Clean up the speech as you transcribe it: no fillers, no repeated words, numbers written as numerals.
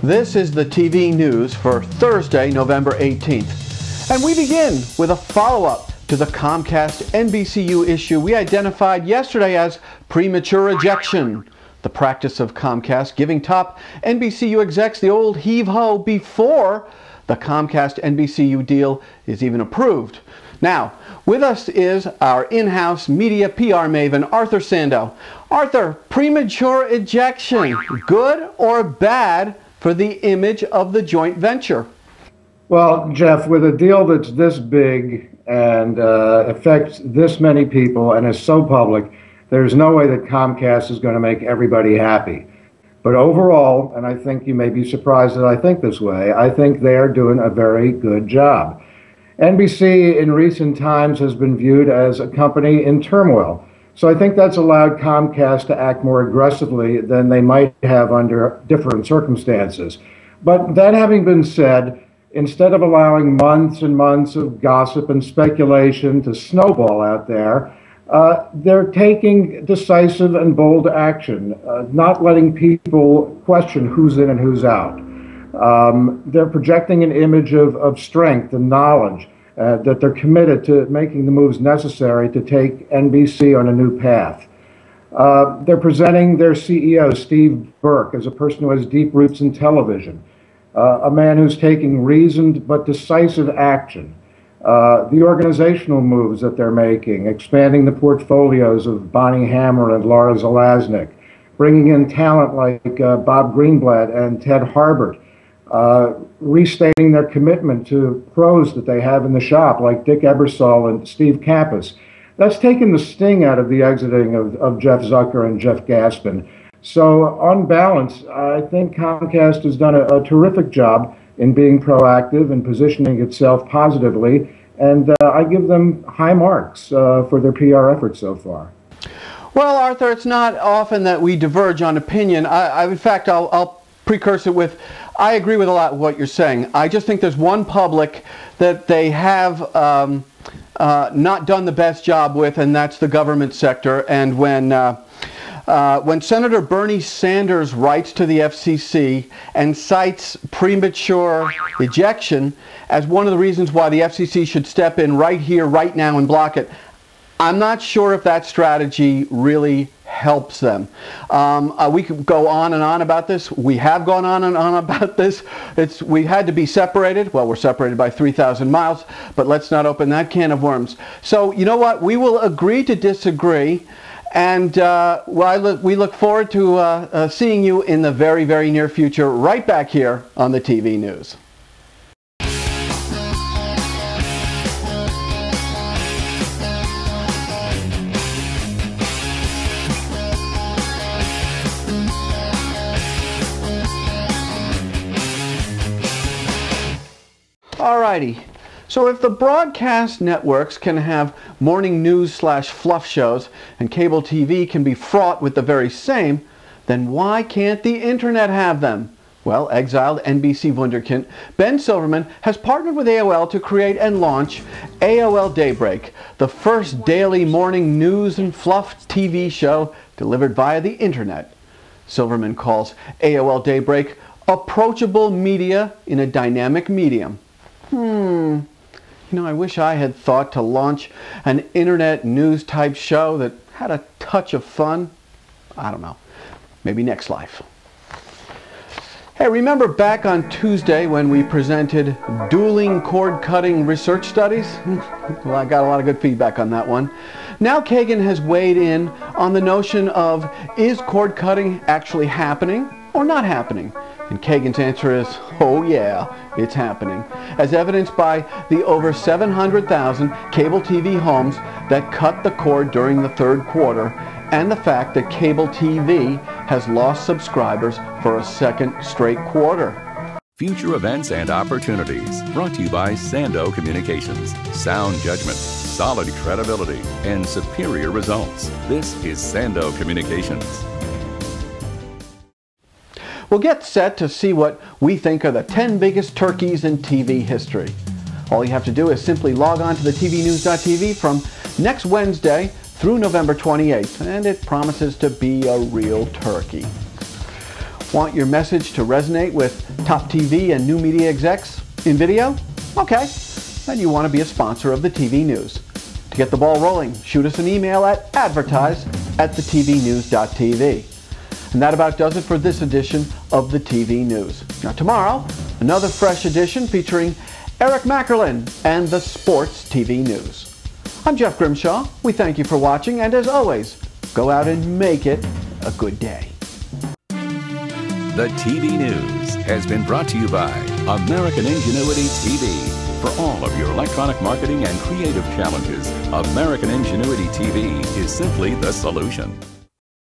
This is the TV news for Thursday, November 18th. And we begin with a follow-up to the Comcast-NBCU issue we identified yesterday as premature ejection, the practice of Comcast giving top NBCU execs the old heave-ho before the Comcast-NBCU deal is even approved. Now, with us is our in-house media PR maven, Arthur Sando. Arthur, premature ejection, good or bad for the image of the joint venture? Well, Jeff, with a deal that's this big and affects this many people and is so public, there's no way that Comcast is going to make everybody happy. But overall, and I think you may be surprised that I think this way, I think they are doing a very good job. NBC in recent times has been viewed as a company in turmoil. So I think that's allowed Comcast to act more aggressively than they might have under different circumstances. But that having been said, instead of allowing months and months of gossip and speculation to snowball out there, they're taking decisive and bold action, not letting people question who's in and who's out. They're projecting an image of strength and knowledge, that they're committed to making the moves necessary to take NBC on a new path. They're presenting their CEO, Steve Burke, as a person who has deep roots in television, a man who's taking reasoned but decisive action. The organizational moves that they're making, expanding the portfolios of Bonnie Hammer and Laura Zalaznick, bringing in talent like Bob Greenblatt and Ted Harbert, restating their commitment to pros that they have in the shop, like Dick Ebersol and Steve Kappas. That's taken the sting out of the exiting of Jeff Zucker and Jeff Gaspin. So on balance, I think Comcast has done a terrific job in being proactive and positioning itself positively, and I give them high marks for their PR efforts so far. Well, Arthur, it's not often that we diverge on opinion. In fact, I'll precurse it with, I agree with a lot of what you're saying. I just think there's one public that they have not done the best job with, and that's the government sector. And when Senator Bernie Sanders writes to the FCC and cites premature ejection as one of the reasons why the FCC should step in right here, right now, and block it, I'm not sure if that strategy really helps them. We could go on and on about this. We have gone on and on about this. We had to be separated. Well, we're separated by 3,000 miles, but let's not open that can of worms. So, you know what? We will agree to disagree, and we look forward to seeing you in the very, very near future right back here on the TV News. Alrighty, so if the broadcast networks can have morning news / fluff shows and cable TV can be fraught with the very same, then why can't the internet have them? Well, exiled NBC wunderkind Ben Silverman has partnered with AOL to create and launch AOL Daybreak, the first daily morning news and fluff TV show delivered via the internet. Silverman calls AOL Daybreak approachable media in a dynamic medium. You know, I wish I had thought to launch an internet news type show that had a touch of fun. I don't know. Maybe next life. Hey, remember back on Tuesday when we presented dueling cord-cutting research studies? Well, I got a lot of good feedback on that one. Now Kagan has weighed in on the notion of, is cord-cutting actually happening or not happening? And Kagan's answer is, oh yeah, it's happening, as evidenced by the over 700,000 cable TV homes that cut the cord during the third quarter, and the fact that cable TV has lost subscribers for a second straight quarter. Future events and opportunities, brought to you by Sando Communications. Sound judgment, solid credibility, and superior results. This is Sando Communications. We'll get set to see what we think are the 10 biggest turkeys in TV history. All you have to do is simply log on to the tvnews.tv from next Wednesday through November 28th, and it promises to be a real turkey. Want your message to resonate with top TV and new media execs in video? Okay, then you want to be a sponsor of the TV News. To get the ball rolling, shoot us an email at advertise@thetvnews.tv. And that about does it for this edition of the TV News. Now tomorrow, another fresh edition featuring Eric Mackerlin and the Sports TV News. I'm Jeff Grimshaw. We thank you for watching, and as always, go out and make it a good day. The TV News has been brought to you by American Ingenuity TV. For all of your electronic marketing and creative challenges, American Ingenuity TV is simply the solution.